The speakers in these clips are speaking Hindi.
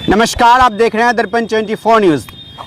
नमस्कार, आप देख रहे हैं दर्पण 24 न्यूज़।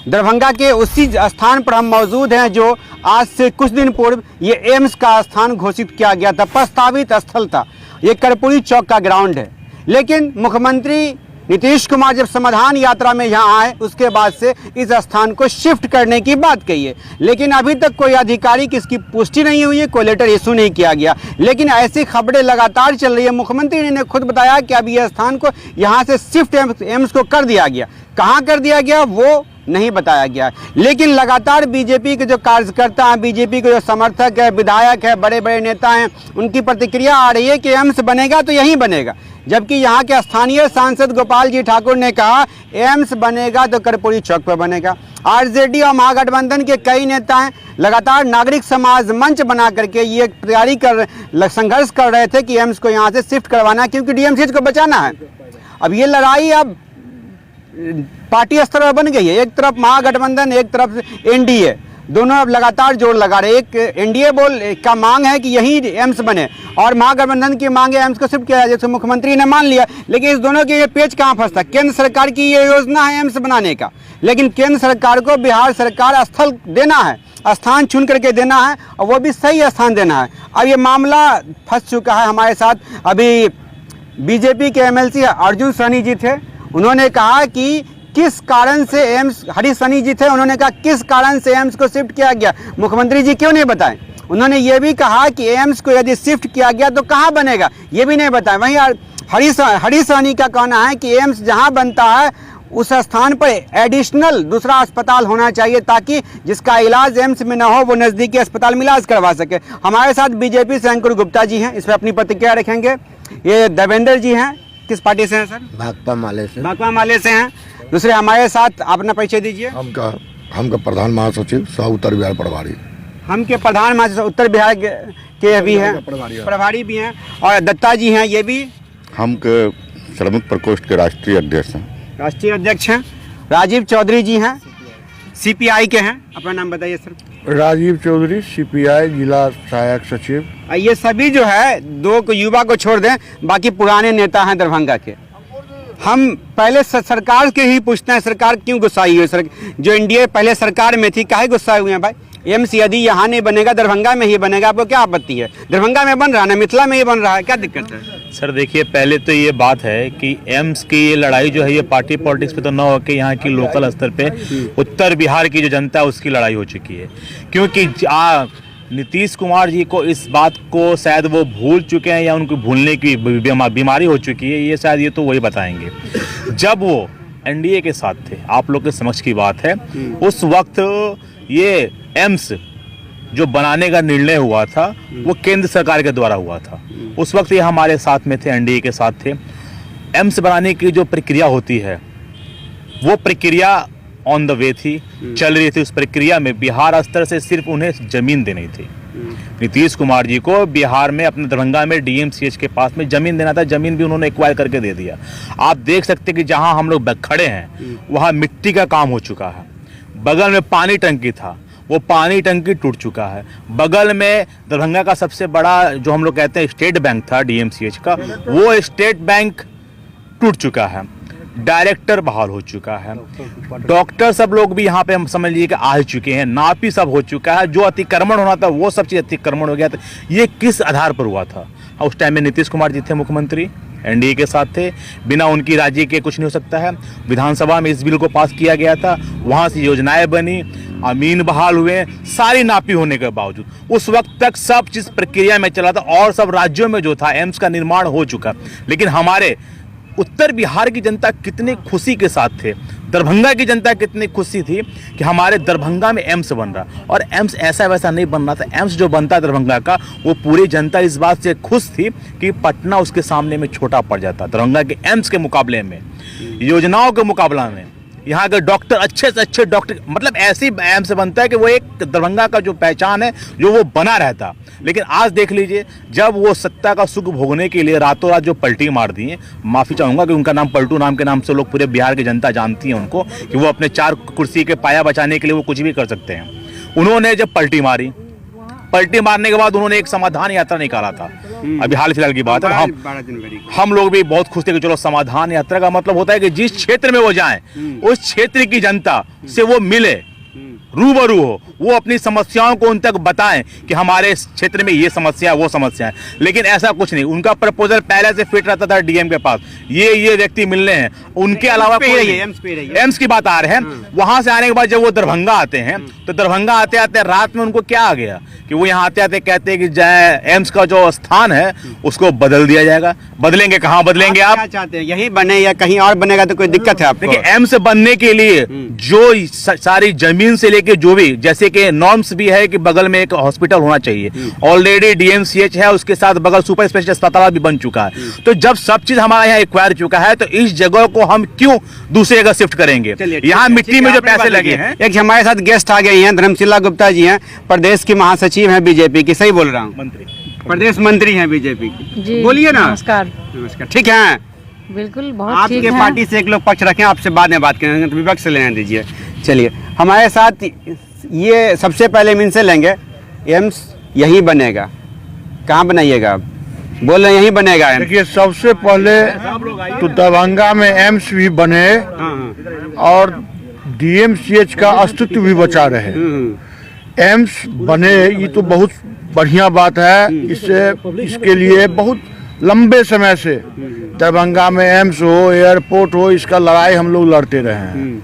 दरभंगा के उसी स्थान पर हम मौजूद हैं जो आज से कुछ दिन पूर्व ये एम्स का स्थान घोषित किया गया था, प्रस्तावित स्थल था। ये कर्पूरी चौक का ग्राउंड है, लेकिन मुख्यमंत्री नीतीश कुमार जब समाधान यात्रा में यहाँ आए उसके बाद से इस स्थान को शिफ्ट करने की बात कही है, लेकिन अभी तक कोई आधिकारिक इसकी पुष्टि नहीं हुई है, कोई लेटर इशू नहीं किया गया। लेकिन ऐसी खबरें लगातार चल रही है। मुख्यमंत्री ने खुद बताया कि अब यह स्थान को यहाँ से शिफ्ट एम्स को कर दिया गया। कहाँ कर दिया गया वो नहीं बताया गया, लेकिन लगातार बीजेपी के जो कार्यकर्ता हैं, बीजेपी के जो समर्थक है, विधायक है, बड़े बड़े नेता हैं, उनकी प्रतिक्रिया आ रही है कि एम्स बनेगा तो यहीं बनेगा। जबकि यहाँ के स्थानीय सांसद गोपाल जी ठाकुर ने कहा एम्स बनेगा तो कर्पूरी चौक पर बनेगा। आरजेडी और महागठबंधन के कई नेता हैं, लगातार नागरिक समाज मंच बना करके ये तैयारी संघर्ष कर रहे थे कि एम्स को यहाँ से शिफ्ट करवाना है, क्योंकि डीएमसीएच को बचाना है। अब ये लड़ाई अब पार्टी स्तर पर बन गई है। एक तरफ महागठबंधन, एक तरफ एनडीए, दोनों अब लगातार जोर लगा रहे। एक एनडीए का मांग है कि यही एम्स बने और महागठबंधन की मांग है एम्स को शिफ्ट किया जाए, जैसे मुख्यमंत्री ने मान लिया। लेकिन इस दोनों के ये पेच कहाँ फंसता? केंद्र सरकार की ये योजना है एम्स बनाने का, लेकिन केंद्र सरकार को बिहार सरकार स्थल देना है, स्थान चुन करके देना है, और वो भी सही स्थान देना है। अब ये मामला फंस चुका है। हमारे साथ अभी बीजेपी के एमएलसी अर्जुन सहनी जी थे। उन्होंने कहा कि किस कारण से एम्स, हरीश सहनी जी थे, उन्होंने कहा किस कारण से एम्स को शिफ्ट किया गया, मुख्यमंत्री जी क्यों नहीं बताएं। उन्होंने ये भी कहा कि एम्स को यदि शिफ्ट किया गया तो कहाँ बनेगा, ये भी नहीं बताएं। वहीं हरीश सहनी का कहना है कि एम्स जहाँ बनता है उस स्थान पर एडिशनल दूसरा अस्पताल होना चाहिए, ताकि जिसका इलाज एम्स में ना हो वो नज़दीकी अस्पताल में इलाज करवा सके। हमारे साथ बीजेपी से अंकुर गुप्ता जी हैं, इस पर अपनी प्रतिक्रिया रखेंगे। ये देवेंद्र जी हैं, किस पार्टी से हैं सर? भाकपा माले से। भाकपा माले से हैं। दूसरे हमारे साथ अपना परिचय दीजिए। हमका प्रधान महासचिव सह उत्तर बिहार प्रभारी। हम के प्रधान महासचिव उत्तर बिहार के भी हैं, प्रभारी भी हैं, और दत्ता जी हैं, ये भी हम के श्रमिक प्रकोष्ठ के राष्ट्रीय अध्यक्ष हैं। राष्ट्रीय अध्यक्ष हैं। राजीव चौधरी जी हैं, सीपीआई के हैं। अपना नाम बताइए सर। राजीव चौधरी, सीपीआई जिला सहायक सचिव। ये सभी जो है, दो को युवा को छोड़ दें, बाकी पुराने नेता हैं दरभंगा के। हम पहले सरकार के ही पूछते हैं, सरकार क्यों गुस्साई हुई? सर जो एनडीए पहले सरकार में थी, काहे गुस्साए हुए हैं भाई? एम्स यदि यहाँ नहीं बनेगा, दरभंगा में ही बनेगा, आपको क्या आपत्ति है? दरभंगा में बन रहा है ना, मिथिला में ही बन रहा है, क्या दिक्कत है? सर देखिए, पहले तो ये बात है कि एम्स की ये लड़ाई जो है ये पार्टी पॉलिटिक्स पे तो न होकर यहाँ की लोकल स्तर पे उत्तर बिहार की जो जनता है उसकी लड़ाई हो चुकी है। क्योंकि नीतीश कुमार जी को इस बात को शायद वो भूल चुके हैं या उनको भूलने की बीमारी हो चुकी है, ये शायद ये तो वही बताएंगे। जब वो एनडीए के साथ थे, आप लोग के समक्ष की बात है, उस वक्त ये एम्स जो बनाने का निर्णय हुआ था वो केंद्र सरकार के द्वारा हुआ था। उस वक्त ये हमारे साथ में थे, एनडीए के साथ थे। एम्स बनाने की जो प्रक्रिया होती है वो प्रक्रिया ऑन द वे थी, चल रही थी। उस प्रक्रिया में बिहार स्तर से सिर्फ उन्हें जमीन देनी थी। नीतीश कुमार जी को बिहार में अपने दरभंगा में डीएमसीएच के पास में जमीन देना था, जमीन भी उन्होंने एक्वायर करके दे दिया। आप देख सकते कि जहां हम लोग खड़े हैं वहां मिट्टी का काम हो चुका है। बगल में पानी टंकी था, वो पानी टंकी टूट चुका है। बगल में दरभंगा का सबसे बड़ा जो हम लोग कहते हैं स्टेट बैंक था डीएमसीएच का, वो स्टेट बैंक टूट चुका है। डायरेक्टर बहाल हो चुका है, डॉक्टर सब लोग भी यहाँ पे हम समझ लीजिए कि आ चुके हैं, नापी सब हो चुका है। जो अतिक्रमण होना था वो सब चीज़ अतिक्रमण हो गया था। ये किस आधार पर हुआ था? उस टाइम में नीतीश कुमार जी थे मुख्यमंत्री, एनडीए के साथ थे, बिना उनकी राजी के कुछ नहीं हो सकता है। विधानसभा में इस बिल को पास किया गया था, वहाँ से योजनाएं बनी, अमीन बहाल हुए, सारी नापी होने के बावजूद उस वक्त तक सब चीज़ प्रक्रिया में चला था और सब राज्यों में जो था एम्स का निर्माण हो चुका। लेकिन हमारे उत्तर बिहार की जनता कितनी खुशी के साथ थे, दरभंगा की जनता कितनी खुशी थी कि हमारे दरभंगा में एम्स बन रहा। और एम्स ऐसा वैसा नहीं बन रहा था। एम्स जो बनता दरभंगा का, वो पूरी जनता इस बात से खुश थी कि पटना उसके सामने में छोटा पड़ जाता। दरभंगा के एम्स के मुकाबले में, योजनाओं के मुकाबला में यहाँ के डॉक्टर अच्छे से अच्छे डॉक्टर, मतलब ऐसी एम्स बनता है कि वो एक दरभंगा का जो पहचान है जो वो बना रहता। लेकिन आज देख लीजिए, जब वो सत्ता का सुख भोगने के लिए रातों रात जो पलटी मार दी है, माफ़ी चाहूँगा कि उनका नाम पलटू नाम के नाम से लोग पूरे बिहार की जनता जानती है उनको, कि वो अपने 4 कुर्सी के पाया बचाने के लिए वो कुछ भी कर सकते हैं। उन्होंने जब पलटी मारी, पलटी मारने के बाद उन्होंने एक समाधान यात्रा निकाला था। अभी हाल फिलहाल की बात है। 12 जनवरी को। हम लोग भी बहुत खुश थे कि चलो समाधान यात्रा का मतलब होता है कि जिस क्षेत्र में वो जाएं उस क्षेत्र की जनता से वो मिले, रूबरू हो, वो अपनी समस्याओं को उन तक बताएं कि हमारे इस क्षेत्र में ये समस्या है, वो समस्या है। लेकिन ऐसा कुछ नहीं, उनका प्रपोजल पहले से फिट रहता था डीएम के पास, ये व्यक्ति मिलने हैं, उनके अलावा कोई नहीं। एम्स की बात आ रहे हैं। वहां से आने के बाद जब वो दरभंगा आते हैं तो दरभंगा आते आते रात में उनको क्या आ गया कि वो यहाँ आते आते कहते हैं कि एम्स का जो स्थान है उसको बदल दिया जाएगा। बदलेंगे, कहाँ बदलेंगे आप क्या चाहते हैं, यही बने या कहीं और बनेगा तो कोई दिक्कत है आपको? देखिए, एम्स बनने के लिए जो सारी जमीन से लेके जो भी, जैसे कि नॉर्म्स भी है कि बगल में एक हॉस्पिटल होना चाहिए, ऑलरेडी डीएमसीएच है, उसके साथ बगल सुपर स्पेशलिस्ट अस्पताल भी बन चुका है। तो जब सब चीज हमारा यहाँ एक्वायर चुका है तो इस जगह को हम क्यों दूसरी जगह शिफ्ट करेंगे? यहाँ मिट्टी में जो पैसे लगे हैं। एक हमारे साथ गेस्ट आ गए हैं, धर्मशिला गुप्ता जी हैं, प्रदेश की महासचिव हैं बीजेपी की, सही बोल रहा हूँ? मंत्री, प्रदेश मंत्री हैं बीजेपी की। जी, बोलिए ना। नमस्कार। नमस्कार, ठीक है। बिल्कुल, बहुत ठीक आपके है। पार्टी से एक लोग पक्ष रखें, आपसे बाद में बात करेंगे, तो विपक्ष से लेने दीजिए। चलिए, हमारे साथ ये सबसे पहले हम इनसे लेंगे, एम्स यही बनेगा, कहाँ बनाइएगा आप? बोल रहे हैं यही बनेगा एम्स। देखिए, सबसे पहले तो दरभंगा में एम्स भी बने और डीएमसीएच का अस्तित्व भी बचा रहे। एम्स बने, ये तो बहुत बढ़िया बात है। इसके लिए बहुत लंबे समय से दरभंगा में एम्स हो, एयरपोर्ट हो, इसका लड़ाई हम लोग लड़ते रहे हैं।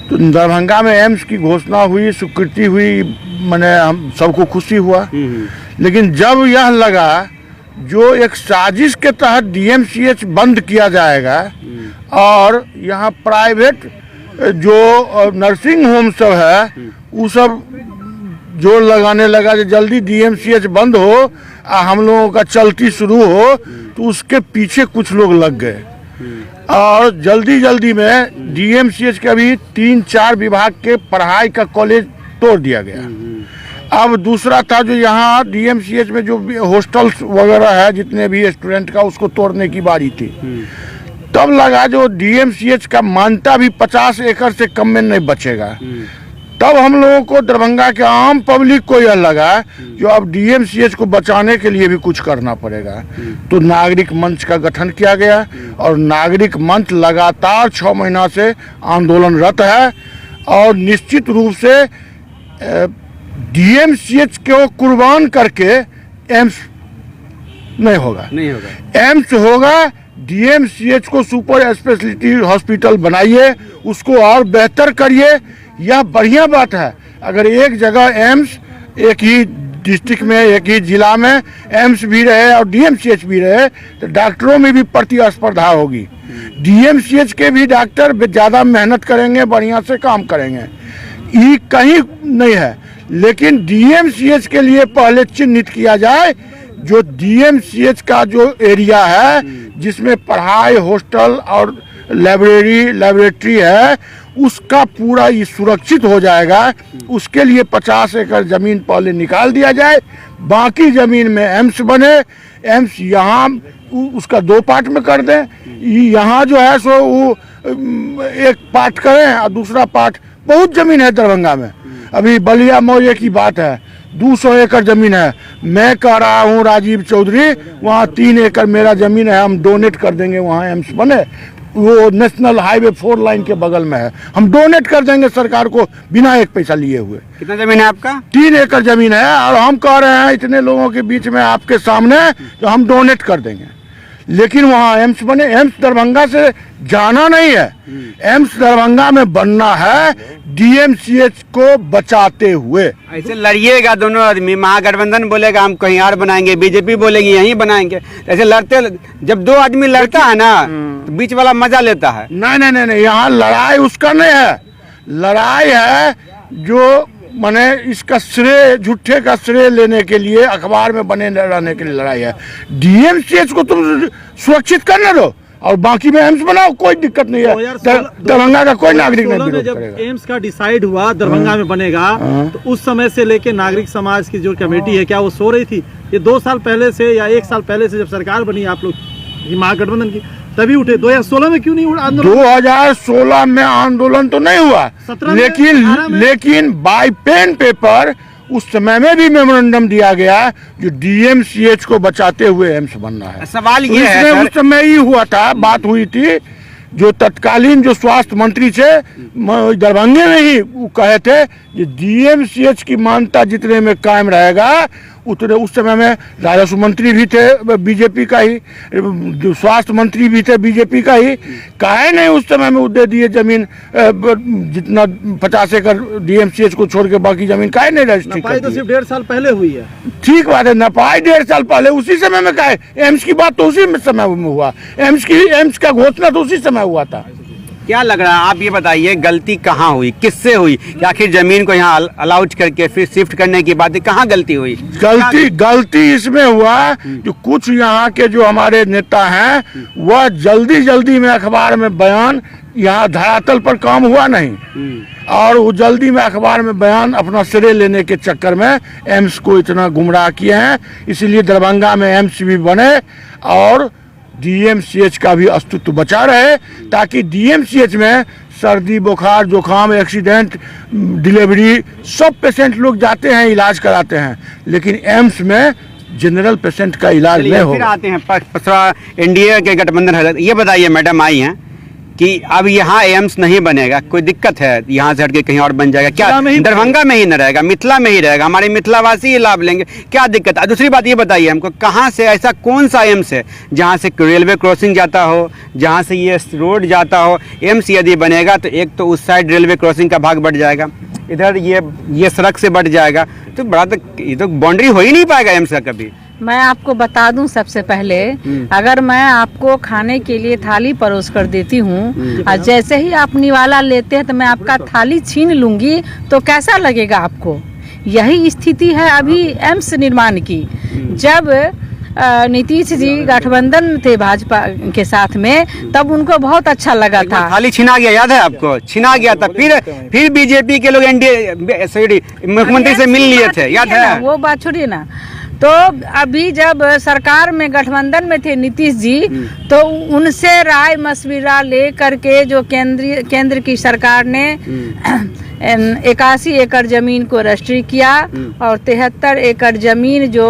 तो दरभंगा में एम्स की घोषणा हुई, स्वीकृति हुई, मैंने हम सबको खुशी हुआ। लेकिन जब यह लगा जो एक साजिश के तहत डीएमसीएच बंद किया जाएगा और यहाँ प्राइवेट जो नर्सिंग होम सब है वो सब जोर लगाने लगा कि जल्दी डीएमसीएच बंद हो, हम लोगों का चलती शुरू हो, तो उसके पीछे कुछ लोग लग गए और जल्दी में डीएमसीएच का भी 3-4 विभाग के पढ़ाई का कॉलेज तोड़ दिया गया। अब दूसरा था जो यहाँ डीएमसीएच में जो हॉस्टल्स वगैरह है जितने भी स्टूडेंट का, उसको तोड़ने की बारी थी। तब लगा जो डीएमसीएच का मान्यता भी 50 एकड़ से कम में नहीं बचेगा। तब हम लोगों को, दरभंगा के आम पब्लिक को यह लगा जो अब डीएमसीएच को बचाने के लिए भी कुछ करना पड़ेगा। तो नागरिक मंच का गठन किया गया और नागरिक मंच लगातार 6 महीना से आंदोलनरत है और निश्चित रूप से डीएमसीएच को कुर्बान करके एम्स नहीं होगा। एम्स होगा। डीएमसीएच को सुपर स्पेशलिटी हॉस्पिटल बनाइए, उसको और बेहतर करिए, यह बढ़िया बात है। अगर एक जगह एम्स, एक ही डिस्ट्रिक्ट में, एक ही जिला में एम्स भी रहे और डीएमसीएच भी रहे तो डॉक्टरों में भी प्रतिस्पर्धा होगी। डीएमसीएच के भी डॉक्टर ज़्यादा मेहनत करेंगे, बढ़िया से काम करेंगे, ये कहीं नहीं है। लेकिन डीएमसीएच के लिए पहले चिन्हित किया जाए जो डीएमसीएच का जो एरिया है जिसमें पढ़ाई, हॉस्टल और लेबोरेटरी है, उसका पूरा ये सुरक्षित हो जाएगा। उसके लिए 50 एकड़ जमीन पहले निकाल दिया जाए, बाकी जमीन में एम्स बने। एम्स यहाँ उसका 2 पार्ट में कर दें। यहाँ जो है सो वो एक पार्ट करें और दूसरा पार्ट, बहुत जमीन है दरभंगा में। अभी बलिया मौजे की बात है, 200 एकड़ जमीन है। मैं कह रहा हूँ राजीव चौधरी, वहाँ 3 एकड़ मेरा जमीन है, हम डोनेट कर देंगे, वहाँ एम्स बने। वो नेशनल हाईवे 4 लाइन के बगल में है, हम डोनेट कर देंगे सरकार को बिना एक पैसा लिए हुए। कितना जमीन है आपका? 3 एकड़ जमीन है और हम कह रहे हैं इतने लोगों के बीच में आपके सामने तो हम डोनेट कर देंगे। लेकिन वहाँ एम्स बने। एम्स दरभंगा से जाना नहीं है, एम्स दरभंगा में बनना है डीएमसीएच को बचाते हुए। ऐसे लड़िएगा दोनों आदमी, महागठबंधन बोलेगा हम कहीं और बनाएंगे, बीजेपी बोलेगी यहीं बनाएंगे। ऐसे लड़ते, जब 2 आदमी लड़ता है ना तो बीच वाला मजा लेता है। नहीं, यहाँ लड़ाई उसका नहीं है, लड़ाई है जो माने इसका श्रेय, झूठे का श्रेय लेने के लिए, अखबार में बने रहने के लिए लड़ाई है। डीएमसीएच को तुम सुरक्षित करने दो और बाकी में एम्स बनाओ, कोई दिक्कत नहीं है। दरभंगा का कोई नागरिक नहीं विरोध करेगा। जब एम्स का डिसाइड हुआ दरभंगा में बनेगा तो उस समय से लेके नागरिक समाज की जो कमेटी है, क्या वो सो रही थी? ये 2 साल पहले से या 1 साल पहले से जब सरकार बनी आप लोग महागठबंधन की, तभी उठे। 2016 में क्यों नहीं हुआ आंदोलन? 2016 में आंदोलन तो नहीं हुआ, लेकिन बाय पेन पेपर उस समय में भी मेमोरेंडम दिया गया जो डीएमसीएच को बचाते हुए एम्स बनना है। सवाल ये है इसमें सर, उस समय ही हुआ था, बात हुई थी, जो तत्कालीन जो स्वास्थ्य मंत्री थे दरभंगे में ही वो कहे थे कि डीएमसीएच की मान्यता जितने में कायम रहेगा उतने, उस समय में राजस्व मंत्री भी थे बीजेपी का ही, स्वास्थ्य मंत्री भी थे बीजेपी का ही, काहे नहीं उस समय में दे दिए जमीन जितना 50 एकड़ डीएमसीएच को छोड़ के बाकी जमीन काहे नहीं रजिस्ट्री कर तो दी? सिर्फ 1.5 साल पहले हुई है। ठीक बात है, नपाई 1.5 साल पहले, उसी समय में काहे, एम्स की बात तो उसी समय में हुआ, एम्स का घोषणा तो उसी समय हुआ था। क्या लग रहा है आप ये बताइए, गलती कहाँ हुई, किससे हुई कि आखिर जमीन को यहाँ अलाउट करके फिर शिफ्ट करने की बात, कहाँ गलती हुई? गलती इसमें हुआ जो कुछ यहाँ के जो हमारे नेता हैं वह जल्दी में अखबार में बयान, यहाँ धरातल पर काम हुआ नहीं, और वो जल्दी में अखबार में बयान अपना श्रेय लेने के चक्कर में एम्स को इतना गुमराह किए हैं। इसीलिए दरभंगा में एम्स भी बने और डीएमसीएच का भी अस्तित्व बचा रहे, ताकि डीएमसीएच में सर्दी बुखार जुकाम एक्सीडेंट डिलीवरी सब पेशेंट लोग जाते हैं इलाज कराते हैं, लेकिन एम्स में जनरल पेशेंट का इलाज नहीं फिर होगा। आते हैं एनडीए के गठबंधन है, ये बताइए मैडम आई हैं कि अब यहाँ एम्स नहीं बनेगा, कोई दिक्कत है? यहाँ से हटके कहीं और बन जाएगा क्या? दरभंगा में ही न रहेगा, मिथिला में ही रहेगा, हमारे मिथिलावासी ही लाभ लेंगे, क्या दिक्कत है? दूसरी बात ये बताइए हमको, कहाँ से ऐसा कौन सा एम्स है जहाँ से रेलवे क्रॉसिंग जाता हो, जहाँ से ये रोड जाता हो? एम्स यदि बनेगा तो एक तो उस साइड रेलवे क्रॉसिंग का भाग बढ़ जाएगा, इधर ये सड़क से बढ़ जाएगा, तो बड़ा तो ये तो बाउंड्री हो ही नहीं पाएगा एम्स का कभी। मैं आपको बता दूं, सबसे पहले अगर मैं आपको खाने के लिए थाली परोस कर देती हूँ और जैसे ही आप निवाला लेते हैं तो मैं आपका थाली छीन लूंगी, तो कैसा लगेगा आपको? यही स्थिति है अभी एम्स निर्माण की। जब नीतीश जी गठबंधन थे भाजपा के साथ में, तब उनको बहुत अच्छा लगा था। थाली छिना गया, याद है आपको? छिना गया था, फिर बीजेपी के लोग एनडीए सॉरी मुख्यमंत्री से मिल लिए थे, याद है? वो बात छोड़िए ना। तो अभी जब सरकार में गठबंधन में थे नीतीश जी, तो उनसे राय मशविरा ले करके जो केंद्र की सरकार ने 81 एकड़ जमीन को रजिस्ट्री किया और 73 एकड़ जमीन जो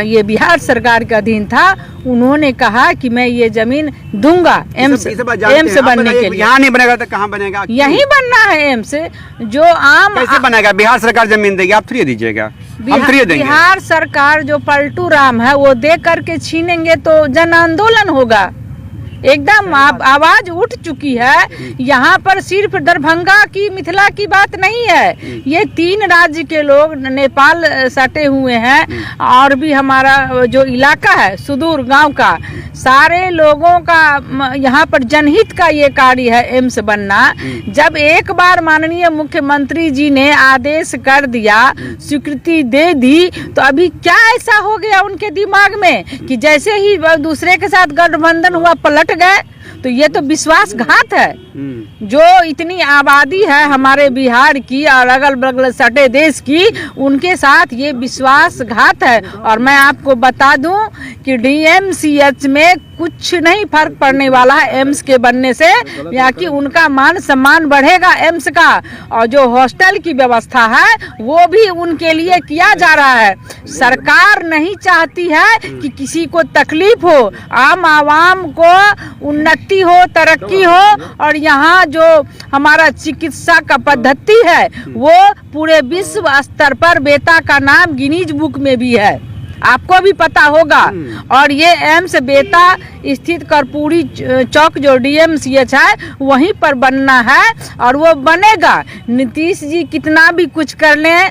ये बिहार सरकार के अधीन था, उन्होंने कहा कि मैं ये जमीन दूंगा एम्स बनने के लिए। यहाँ नहीं बनेगा तो कहाँ बनेगा? यहीं बनना है एम्स। जो आम कैसे बनेगा? बिहार सरकार जमीन देगी, आप फ्री दीजिएगा? हम फ्री देंगे। बिहार सरकार जो पलटू राम है वो दे करके छीनेंगे तो जन आंदोलन होगा। एकदम आवाज उठ चुकी है। यहाँ पर सिर्फ दरभंगा की मिथिला की बात नहीं है, ये 3 राज्य के लोग नेपाल सटे हुए हैं और भी हमारा जो इलाका है सुदूर गांव का, सारे लोगों का यहाँ पर जनहित का ये कार्य है एम्स बनना। जब एक बार माननीय मुख्यमंत्री जी ने आदेश कर दिया, स्वीकृति दे दी, तो अभी क्या ऐसा हो गया उनके दिमाग में कि जैसे ही दूसरे के साथ गठबंधन हुआ पलट गए? तो ये तो विश्वासघात है। जो इतनी आबादी है हमारे बिहार की और अगल बगल सटे देश की, उनके साथ ये विश्वासघात है। और मैं आपको बता दूं कि डीएमसीएच में कुछ नहीं फर्क पड़ने वाला है एम्स के बनने से, या कि उनका मान सम्मान बढ़ेगा एम्स का। और जो हॉस्टल की व्यवस्था है वो भी उनके लिए किया जा रहा है। सरकार नहीं चाहती है कि किसी को तकलीफ हो, आम आवाम को उन्नति हो, तरक्की हो। और यहाँ जो हमारा चिकित्सा का पद्धति है वो पूरे विश्व स्तर पर बेता का नाम गिनीज बुक में भी है, आपको भी पता होगा। और ये एम्स बेता स्थित कर्पूरी चौक जो डीएमसीएच है वहीं पर बनना है और वो बनेगा। नीतीश जी कितना भी कुछ कर लें,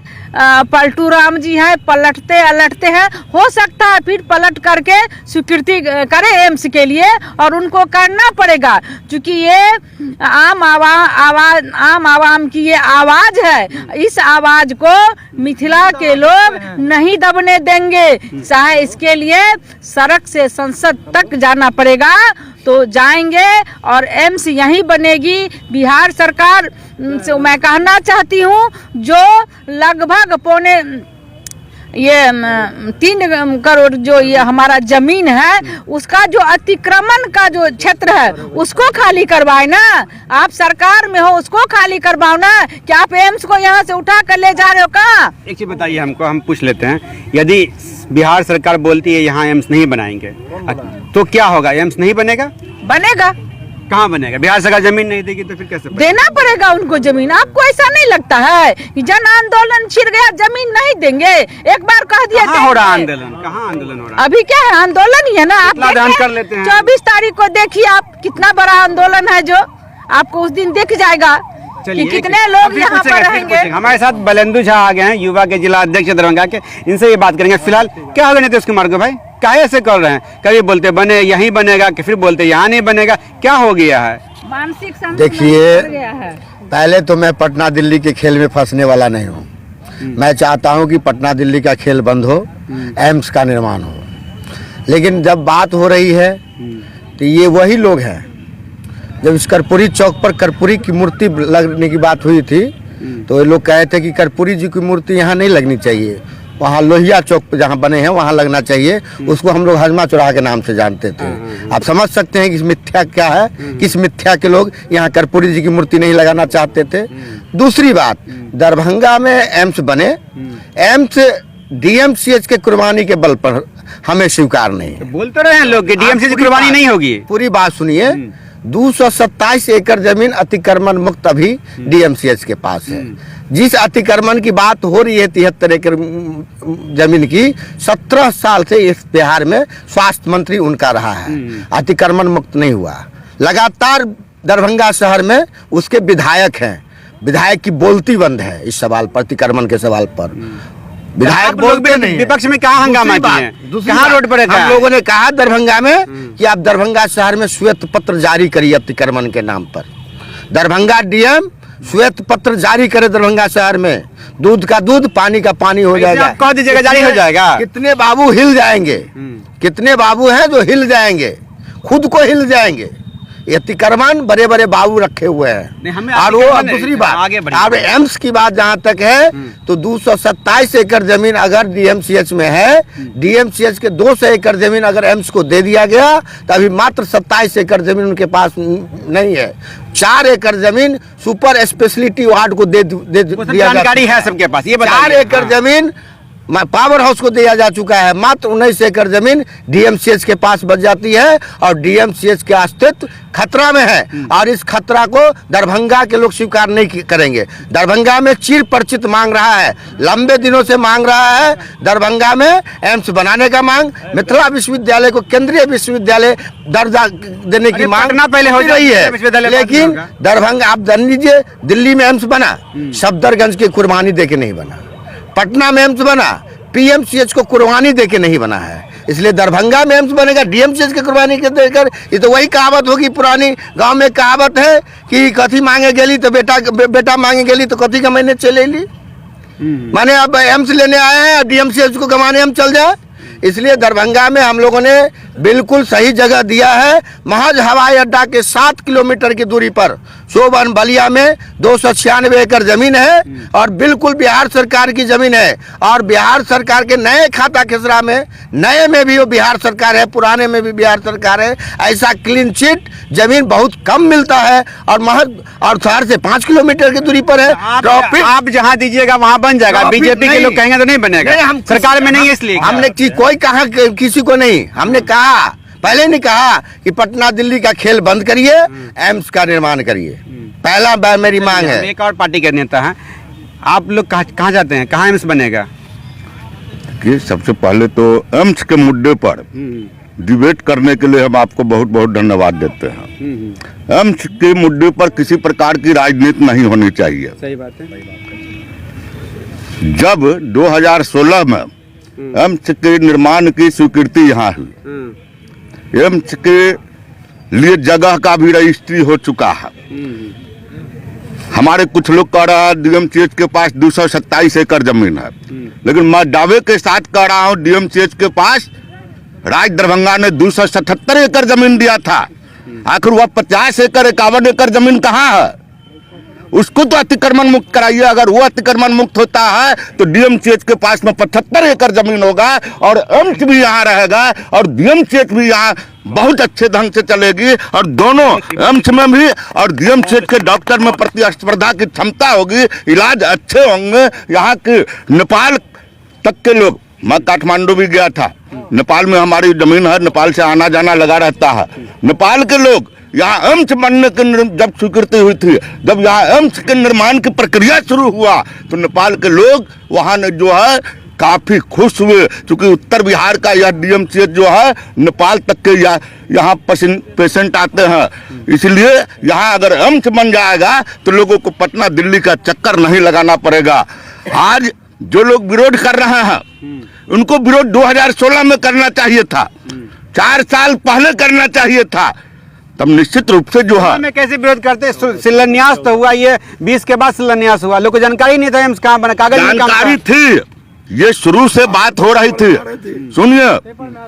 पलटू राम जी हैं, पलटते अलटते हैं, हो सकता है फिर पलट करके स्वीकृति करे एम्स के लिए, और उनको करना पड़ेगा क्योंकि ये आम आवाम की ये आवाज है। इस आवाज को मिथिला के लोग नहीं दबने देंगे, चाहे इसके लिए सड़क से संसद तक जाना पड़ेगा तो जाएंगे और एम्स यहीं बनेगी। बिहार सरकार से मैं कहना चाहती हूँ, जो लगभग ये 3 करोड़ जो ये हमारा जमीन है उसका जो अतिक्रमण का जो क्षेत्र है उसको खाली करवाए ना। आप सरकार में हो, उसको खाली करवाओ ना। क्या आप एम्स को यहाँ से उठा कर ले जा रहे हो कहाँ? एक चीज बताइए हमको, हम पूछ लेते हैं, यदि बिहार सरकार बोलती है यहाँ एम्स नहीं बनाएंगे तो क्या होगा? एम्स नहीं बनेगा? बनेगा। कहाँ बनेगा? बिहार सरकार जमीन नहीं देगी तो फिर कैसे बनेगा? देना पड़ेगा उनको जमीन। आपको ऐसा नहीं लगता है कि जन आंदोलन छिड़ गया, जमीन नहीं देंगे? एक बार कह दिया कहाँ हो रहा आंदोलन? कहाँ आंदोलन हो रहा? अभी क्या है, आंदोलन ही है ना। आप दान कर लेते हैं। 24 तारीख को देखिए आप, कितना बड़ा आंदोलन है जो आपको उस दिन दिख जाएगा कि कितने लोग यहाँ पर रहेंगे। हमारे साथ बलेंदु झा आ गए हैं, युवा के जिला अध्यक्ष दरभंगा के। इनसे ये बात करेंगे। फिलहाल क्या होगा नीतीश कुमार को? भाई काहे ऐसे कर रहे हैं? कभी बोलते बने यहीं बनेगा, कि फिर बोलते यहाँ नहीं बनेगा, क्या हो गया है? मानसिक संतुलन देखिए, बिगड़ गया है। पहले तो मैं पटना दिल्ली के खेल में फंसने वाला नहीं हूँ। मैं चाहता हूँ कि पटना दिल्ली का खेल बंद हो, एम्स का निर्माण हो। लेकिन जब बात हो रही है तो ये वही लोग हैं, जब इस कर्पूरी चौक पर कर्पूरी की मूर्ति लगने की बात हुई थी तो ये लोग कहे थे कि कर्पूरी जी की मूर्ति यहाँ नहीं लगनी चाहिए, वहाँ लोहिया चौक पे जहाँ बने हैं वहाँ लगना चाहिए। उसको हम लोग हजमा चौराहा के नाम से जानते थे। आप समझ सकते हैं कि इस मिथ्या क्या है, किस मिथ्या के लोग यहाँ कर्पूरी जी की मूर्ति नहीं लगाना चाहते थे। दूसरी बात, दरभंगा में एम्स बने, एम्स DMCH के कुर्बानी के बल पर हमें स्वीकार नहीं है। बोल तो रहे हैं लोग कि DMCH की कुर्बानी नहीं होगी। पूरी बात सुनिए, 227 एकड़ जमीन अतिक्रमण मुक्त अभी DMCH के पास है। जिस अतिक्रमण की बात हो रही है 73 एकड़ जमीन की, 17 साल से इस बिहार में स्वास्थ्य मंत्री उनका रहा है, अतिक्रमण मुक्त नहीं हुआ। लगातार दरभंगा शहर में उसके विधायक हैं, विधायक की बोलती बंद है इस सवाल पर, अतिक्रमण के सवाल पर। विधायक बोलते नहीं, विपक्ष में कहाँ हंगामा किए हैं? कहाँ रोड पर हम लोगों ने कहा दरभंगा में कि आप दरभंगा शहर में श्वेत पत्र जारी करिए अतिक्रमण के नाम पर। दरभंगा DM श्वेत पत्र जारी करे दरभंगा शहर में, दूध का दूध पानी का पानी हो जाएगा। कह दीजिएगा जारी हो जाएगा। कितने बाबू हिल जाएंगे, कितने बाबू हैं जो हिल जाएंगे, खुद को हिल जाएंगे। ये अतिक्रमण बड़े बड़े बाबू रखे हुए हैं। और वो दूसरी बात, अब एम्स की बात जहाँ तक है तो 227 एकड़ जमीन अगर DMCH में है, DMCH के 200 एकड़ जमीन अगर एम्स को दे दिया गया तो अभी मात्र 27 एकड़ जमीन उनके पास नहीं है। 4 एकड़ जमीन सुपर स्पेशलिटी वार्ड को दे दिया, जानकारी है सबके पास। ये 4 एकड़ जमीन पावर हाउस को दिया जा चुका है। मात्र 19 एकड़ जमीन DMCH के पास बच जाती है और DMCH के अस्तित्व खतरा में है। और इस खतरा को दरभंगा के लोग स्वीकार नहीं करेंगे। दरभंगा में चिर परिचित मांग रहा है, लंबे दिनों से मांग रहा है दरभंगा में एम्स बनाने का मांग, मिथिला विश्वविद्यालय को केंद्रीय विश्वविद्यालय दर्जा देने की मांग पहले हो रही है। लेकिन दरभंगा, आप जान लीजिए, दिल्ली में एम्स बना, सफदरगंज की कुर्बानी देके नहीं बना। पटना में एम्स बना, PMCH को कुर्बानी देके नहीं बना है। इसलिए दरभंगा में एम्स बनेगा DMCH की कुर्बानी के देकर। ये तो वही कहावत होगी पुरानी, गांव में कहावत है कि कथी मांगे गेली तो बेटा मांगे गेली तो कथी का मैंने चले ली। माने अब एम्स लेने आए हैं और DMCH को कमाने हम चल जाए। इसलिए दरभंगा में हम लोगों ने बिल्कुल सही जगह दिया है। महज हवाई अड्डा के 7 किलोमीटर की दूरी पर शोभन बलिया में 296 एकड़ जमीन है और बिल्कुल बिहार सरकार की जमीन है। और बिहार सरकार के नए खाता खसरा में, नए में भी वो बिहार सरकार है, पुराने में भी बिहार सरकार है। ऐसा क्लीन चिट जमीन बहुत कम मिलता है और महज और शहर से 5 किलोमीटर की दूरी पर है। आप जहाँ दीजिएगा वहाँ बन जाएगा। बीजेपी के लोग कहेंगे तो नहीं बनेगा, हम सरकार में नहीं है इसलिए। हमने कोई कहा किसी को नहीं, हमने कहा पहले नहीं कहा कि पटना दिल्ली का खेल बंद करिए, एम्स का निर्माण करिए। पहला बार मेरी मांग है। एक और पार्टी के नेता हैं, आप लोग कहाँ जाते हैं, कहाँ एम्स बनेगा? कि सबसे पहले तो एम्स के मुद्दे पर डिबेट करने के लिए हम आपको बहुत बहुत धन्यवाद देते हैं। एम्स के मुद्दे पर किसी प्रकार की राजनीति नहीं होनी चाहिए। सही बात है। जब 2016 में एम्स के निर्माण की स्वीकृति यहाँ हुई, एम्स के लिए जगह का भी रजिस्ट्री हो चुका है। हमारे कुछ लोग कह रहा है DMCH के पास 227 एकड़ जमीन है, लेकिन मैं दावे के साथ कह रहा हूँ DMCH के पास राज दरभंगा ने 277 एकड़ जमीन दिया था। आखिर वह 50 एकड़ 51 एकड़ जमीन कहाँ है? उसको तो अतिक्रमण मुक्त कराइए। अगर वो अतिक्रमण मुक्त होता है तो डीएमसीएच के पास में 75 एकड़ जमीन होगा और एम्स भी यहाँ रहेगा और डीएमसीएच भी यहाँ बहुत अच्छे ढंग से चलेगी और दोनों एम्स में भी और डीएमसीएच के डॉक्टर में प्रतिस्पर्धा की क्षमता होगी, इलाज अच्छे होंगे। यहाँ के नेपाल तक के लोग, मैं काठमांडू भी गया था, नेपाल में हमारी जमीन है, नेपाल से आना जाना लगा रहता है। नेपाल के लोग यहाँ एम्स बनने के जब स्वीकृति हुई थी, जब यहाँ एम्स के निर्माण की प्रक्रिया शुरू हुआ तो नेपाल के लोग वहाँ ने जो है काफी खुश हुए, क्योंकि उत्तर बिहार का यह डीएमसीएच जो है नेपाल तक के यहाँ पेशेंट आते हैं। इसलिए यहाँ अगर एम्स बन जाएगा तो लोगों को पटना दिल्ली का चक्कर नहीं लगाना पड़ेगा। आज जो लोग विरोध कर रहे हैं उनको विरोध 2016 में करना चाहिए था, 4 साल पहले करना चाहिए था, तब निश्चित रूप से जो है। में कैसे विरोध करते? शिलान्यास तो हुआ, ये 20 के बाद शिलान्यास हुआ, लोगों को जानकारी नहीं था एम्स कहाँ बना, कागज में जानकारी थी, ये शुरू से बात हो रही थी। सुनिए,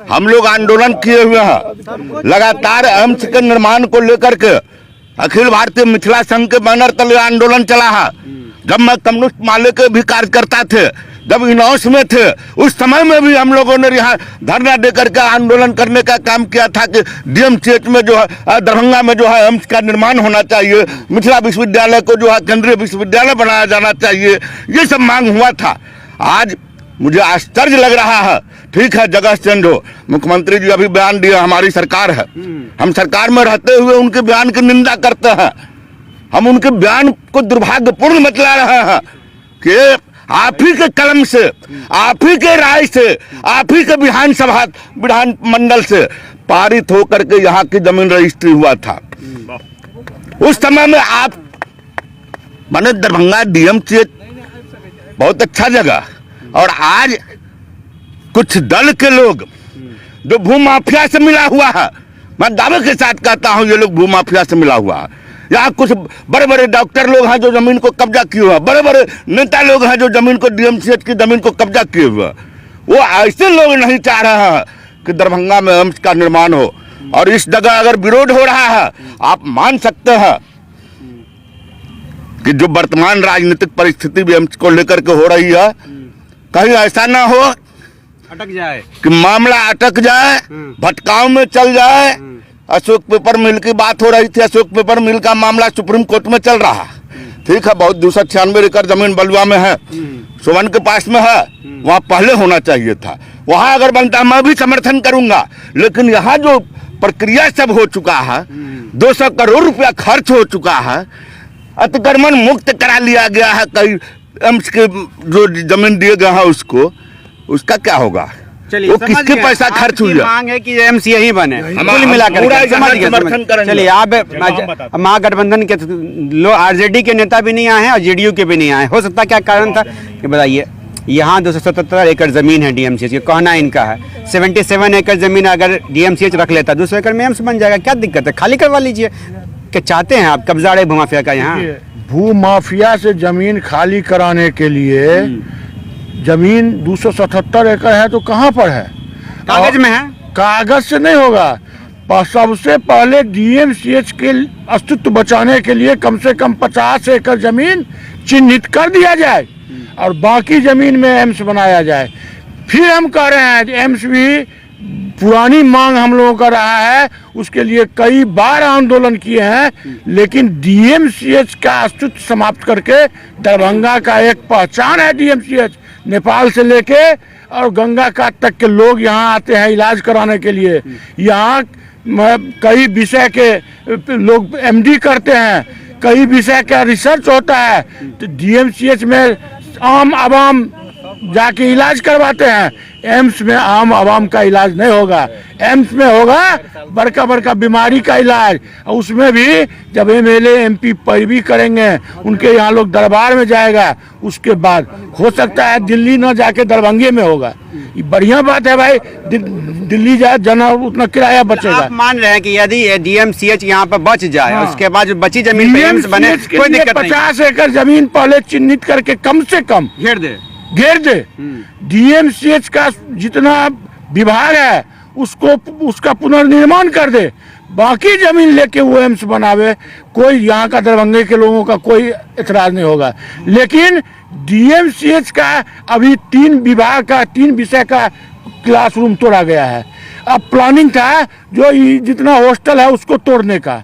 हम लोग आंदोलन किए हुए हैं लगातार एम्स के निर्माण को लेकर के। अखिल भारतीय मिथिला संघ के बैनर तले आंदोलन चला है। जब मैं कम्युनिस्ट माले के भी कार्यकर्ता थे, जब इनौस में थे, उस समय में भी हम लोगों ने यहाँ धरना देकर के आंदोलन करने का काम किया था कि डीएमसीएच में जो है, दरभंगा में जो है एम्स का निर्माण होना चाहिए, मिथिला विश्वविद्यालय को जो है केंद्रीय विश्वविद्यालय बनाया जाना चाहिए, ये सब मांग हुआ था। आज मुझे आश्चर्य लग रहा है, ठीक है जगह चेंज हो, मुख्यमंत्री जी अभी बयान दिया, हमारी सरकार है, हम सरकार में रहते हुए उनके बयान की निंदा करते हैं, हम उनके बयान को दुर्भाग्यपूर्ण बतला रहे हैं कि आप ही के कलम से, आप ही के राय से, आप ही के विधान मंडल से पारित होकर के यहाँ की जमीन रजिस्ट्री हुआ था। उस समय में आप माने दरभंगा डीएमसीएच बहुत अच्छा जगह, और आज कुछ दल के लोग जो भूमाफिया से मिला हुआ है, मैं दावे के साथ कहता हूं ये लोग भूमाफिया से मिला हुआ है। यहाँ कुछ बड़े बड़े डॉक्टर लोग हैं जो जमीन को कब्जा किए हुए हैं, बड़े बड़े नेता लोग हैं जो जमीन को डीएमसीएच की जमीन को कब्जा किए हुए हैं। वो ऐसे लोग नहीं चाह रहे हैं कि दरभंगा में एम्स का निर्माण हो, और इस जगह अगर विरोध हो रहा है, आप मान सकते हैं कि जो वर्तमान राजनीतिक परिस्थिति भी एम्स को लेकर के हो रही है, कहीं ऐसा ना हो अटक जाए कि मामला अटक जाए, भटकाव में चल जाए। अशोक पेपर मिल की बात हो रही थी, अशोक पेपर मिल का मामला सुप्रीम कोर्ट में चल रहा है, ठीक है, बहुत 296 एकड़ जमीन बलुआ में है, सोवन के पास में है, वहाँ पहले होना चाहिए था, वहाँ अगर बनता मैं भी समर्थन करूंगा। लेकिन यहाँ जो प्रक्रिया सब हो चुका है, 200 करोड़ रुपया खर्च हो चुका है, अतिक्रमण मुक्त करा लिया गया है, कई एम्स के जो जमीन दिए गए हैं उसका क्या होगा? चलिए, वो समझ किसके गए। पैसा खर्च हुई है? मांग है कि एम्स यही बने, कुल मिलाकर पूरा के, समझ गए, समर्थन करेंगे। चलिए, आप महागठबंधन के लोग, आरजेडी के नेता भी नहीं आए हैं और जेडीयू के भी नहीं आए, हो सकता क्या कारण था ये बताइए। यहाँ 277 एकड़ जमीन है डीएमसीएच की, कहना इनका है 77 एकड़ जमीन अगर डीएमसीएच रख लेता 200 एकड़ में एम्स बन जाएगा, क्या दिक्कत है, खाली करवा लीजिए। क्या चाहते हैं आप, कब्जाड़े भूमाफिया का? यहाँ भूमाफिया से जमीन खाली कराने के लिए जमीन 277 एकड़ है तो कहाँ पर है? कागज में है, कागज से नहीं होगा। सबसे पहले डीएमसीएच के अस्तित्व बचाने के लिए कम से कम 50 एकड़ जमीन चिन्हित कर दिया जाए और बाकी जमीन में एम्स बनाया जाए। फिर हम कह रहे हैं एम्स भी पुरानी मांग हम लोगों का रहा है, उसके लिए कई बार आंदोलन किए हैं, लेकिन डीएमसीएच का अस्तित्व समाप्त करके दरभंगा का एक पहचान है डीएमसीएच। नेपाल से लेके और गंगा घाट तक के लोग यहाँ आते हैं इलाज कराने के लिए। यहाँ कई विषय के लोग एमडी करते हैं, कई विषय का रिसर्च होता है, तो डीएमसीएच में आम आवाम जाके इलाज करवाते हैं। एम्स में आम आवाम का इलाज नहीं होगा, एम्स में होगा बड़का बड़का बीमारी का इलाज। उसमें भी जब एमएलए एमपी पैरवी करेंगे, उनके यहाँ लोग दरबार में जाएगा, उसके बाद हो सकता है दिल्ली न जाके दरभंगे में होगा। ये बढ़िया बात है भाई, दिल्ली जाए जाना उतना किराया बचेगा। आप मान रहे हैं कि यदि डीएमसीएच यहाँ पर बच जाए, हाँ, उसके बाद जो बची जमीन पे एम्स बने, कोई दिक्कत नहीं। 50 एकड़ जमीन पहले चिन्हित करके कम से कम घेर दे। डीएमसीएच का जितना विभाग है उसका पुनर्निर्माण कर दे, बाकी जमीन लेके वो एम्स बनावे, कोई यहाँ का दरभंगे के लोगों का कोई एतराज नहीं होगा। लेकिन डीएमसीएच का अभी 3 विभाग का 3 विषय का क्लासरूम तोड़ा गया है। अब प्लानिंग था जो जितना हॉस्टल है उसको तोड़ने का,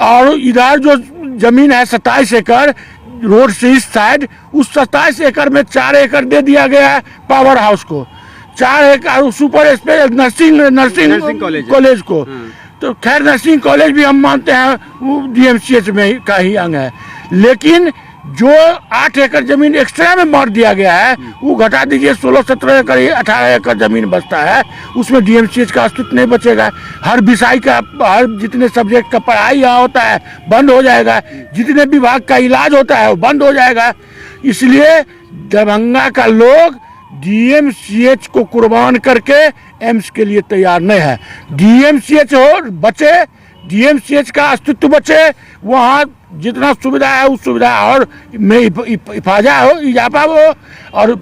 और इधर जो जमीन है 27 एकड़ रोड से इस साइड, उस 27 एकड़ में 4 एकड़ दे दिया गया है पावर हाउस को, 4 एकड़ सुपर नर्सिंग कॉलेज को। तो खैर नर्सिंग कॉलेज भी हम मानते हैं वो डीएमसीएच में का ही अंग है, लेकिन जो 8 एकड़ जमीन एक्स्ट्रा में मार दिया गया है वो घटा दीजिए, 16-17 एकड़ 18 एकड़ जमीन बचता है, उसमें डीएमसीएच का अस्तित्व नहीं बचेगा। हर विषय का, हर जितने सब्जेक्ट का पढ़ाई यहाँ होता है बंद हो जाएगा, जितने विभाग का इलाज होता है वो बंद हो जाएगा। इसलिए दरभंगा का लोग डीएमसीएच को कुर्बान करके एम्स के लिए तैयार नहीं है। डीएमसीएच हो बचे, डीएमसीएच का अस्तित्व बचे, वहाँ जितना सुविधा है उस सुविधा और में इजाफा हो, और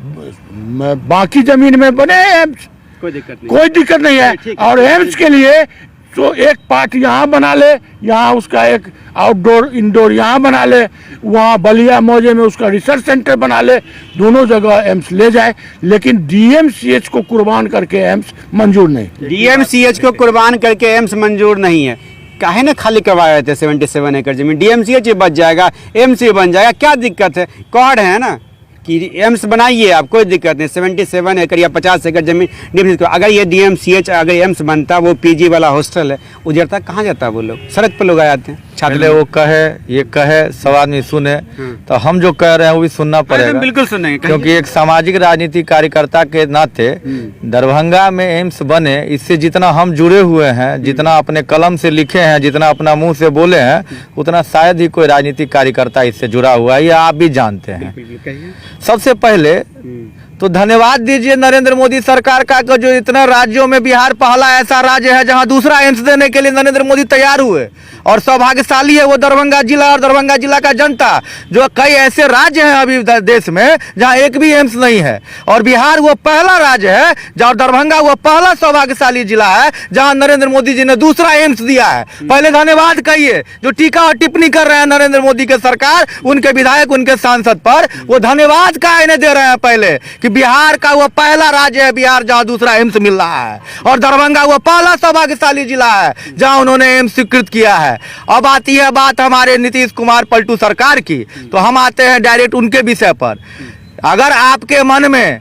बाकी जमीन में बने एम्स, कोई दिक्कत नहीं है। और एम्स के लिए तो एक पार्ट यहाँ बना ले, यहाँ उसका एक आउटडोर इंडोर यहाँ बना ले, वहाँ बलिया मौजे में उसका रिसर्च सेंटर बना ले, दोनों जगह एम्स ले जाए, लेकिन डीएमसीएच को कुर्बान करके एम्स मंजूर नहीं। डीएमसीएच को कुर्बान करके एम्स मंजूर नहीं है, काहे ना खाली करवाए थे 77 एकड़ जमीन। डीएमसीएच बच जाएगा, एम्स भी बन जाएगा, क्या दिक्कत है? कॉर्ड है ना कि एम्स बनाइए आप, कोई दिक्कत नहीं। 77 एकड़ या 50 एकड़ जमीन डीएमसीएच, अगर ये डीएमसीएच अगर एम्स बनता, वो पीजी वाला हॉस्टल है उजड़ता, कहाँ जाता वो लोग? सड़क पर लोग आ जाते हैं। पहले वो कहे ये कहे, सब आदमी सुने, तो हम जो कह रहे हैं वो भी सुनना पड़ेगा, बिल्कुल सुनेंगे, क्योंकि एक सामाजिक राजनीतिक कार्यकर्ता के नाते दरभंगा में एम्स बने, इससे जितना हम जुड़े हुए हैं, जितना अपने कलम से लिखे हैं, जितना अपना मुंह से बोले हैं, उतना शायद ही कोई राजनीतिक कार्यकर्ता इससे जुड़ा हुआ है, ये आप भी जानते हैं। सबसे पहले तो धन्यवाद दीजिए नरेंद्र मोदी सरकार का, जो इतना राज्यों में बिहार पहला ऐसा राज्य है जहां दूसरा एम्स देने के लिए नरेंद्र मोदी तैयार हुए, और सौभाग्यशाली है वो दरभंगा जिला और दरभंगा जिला का जनता, जो कई ऐसे राज्य हैं अभी देश में जहां एक भी एम्स नहीं है, और बिहार वो पहला राज्य है जहां दरभंगा वो पहला सौभाग्यशाली जिला है जहां नरेंद्र मोदी जी ने दूसरा एम्स दिया है। पहले धन्यवाद कहिए जो टीका और टिप्पणी कर रहे हैं नरेंद्र मोदी के सरकार, उनके विधायक, उनके सांसद पर, वो धन्यवाद का इन्हें दे रहे हैं पहले कि बिहार का वो पहला राज्य है, बिहार जहां दूसरा एम्स मिल रहा है, और दरभंगा वो पहला सौभाग्यशाली जिला है जहां उन्होंने एम्स स्वीकृत किया है। अब आती है बात हमारे नीतीश कुमार पलटू सरकार की, तो हम आते हैं डायरेक्ट उनके विषय पर। अगर आपके मन में,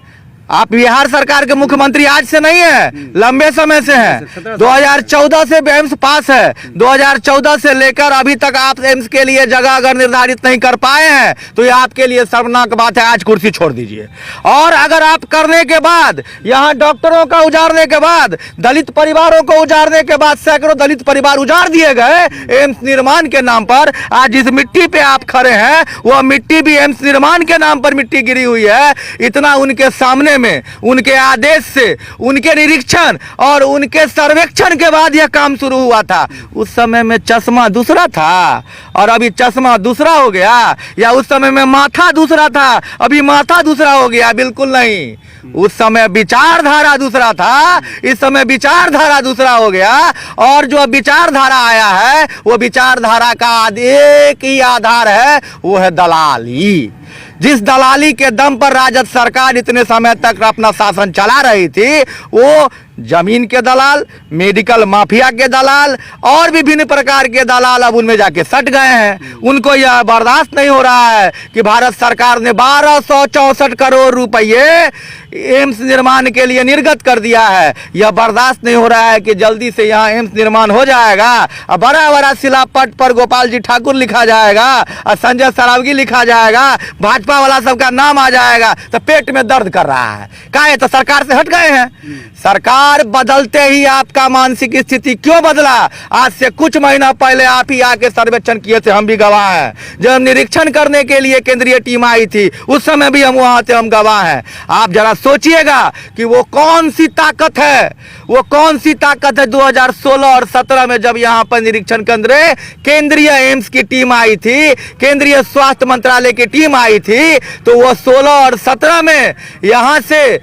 आप बिहार सरकार के मुख्यमंत्री आज से नहीं है, लंबे समय से हैं, 2014 से एम्स पास है, 2014 से लेकर अभी तक आप एम्स के लिए जगह अगर निर्धारित नहीं कर पाए हैं तो ये आपके लिए शर्मनाक बात है, आज कुर्सी छोड़ दीजिए। और अगर आप करने के बाद, यहाँ डॉक्टरों का उजाड़ने के बाद, दलित परिवारों को उजाड़ने के बाद, सैकड़ों दलित परिवार उजाड़ दिए गए एम्स निर्माण के नाम पर, आज जिस मिट्टी पे आप खड़े हैं वह मिट्टी भी एम्स निर्माण के नाम पर मिट्टी गिरी हुई है। इतना उनके सामने में, उनके आदेश से, उनके निरीक्षण और उनके सर्वेक्षण के बाद यह काम शुरू हुआ था। उस समय में चश्मा दूसरा था और अभी चश्मा दूसरा हो गया, या उस समय में माथा दूसरा था अभी माथा दूसरा हो गया? बिल्कुल नहीं। उस समय विचारधारा दूसरा था, इस समय विचारधारा दूसरा हो गया, और जो विचारधारा आया है वो विचारधारा का एक ही आधार है, वो है दलाली। जिस दलाली के दम पर राजद सरकार इतने समय तक अपना शासन चला रही थी, वो जमीन के दलाल, मेडिकल माफिया के दलाल और विभिन्न प्रकार के दलाल अब उनमें जाके सट गए हैं। उनको यह बर्दाश्त नहीं हो रहा है कि भारत सरकार ने 1264 करोड़ रुपये एम्स निर्माण के लिए निर्गत कर दिया है। यह बर्दाश्त नहीं हो रहा है कि जल्दी से यहाँ एम्स निर्माण हो जाएगा, और बड़ा बड़ा शिलापट पर गोपाल जी ठाकुर लिखा जाएगा और संजय सरावगी लिखा जाएगा, भाजपा वाला सबका नाम आ जाएगा, तो पेट में दर्द कर रहा है। काहे? तो सरकार से हट गए हैं। सरकार बदलते ही आपका मानसिक स्थिति क्यों बदला? आज से कुछ महीना पहले आप ही आके सर्वेक्षण किए थे, हम भी गवाह हैं। जब निरीक्षण करने के लिए केंद्रीय टीम आई थी उस समय भी हम वहां थे, हम गवाह हैं। आप जरा सोचिएगा कि वो कौन सी ताकत है, वो कौन सी ताकत है 2016 और 17 में जब यहाँ पर निरीक्षण केंद्रीय एम्स की टीम आई थी, केंद्रीय स्वास्थ्य मंत्रालय की टीम आई थी, तो वो 16 और 17 में यहाँ से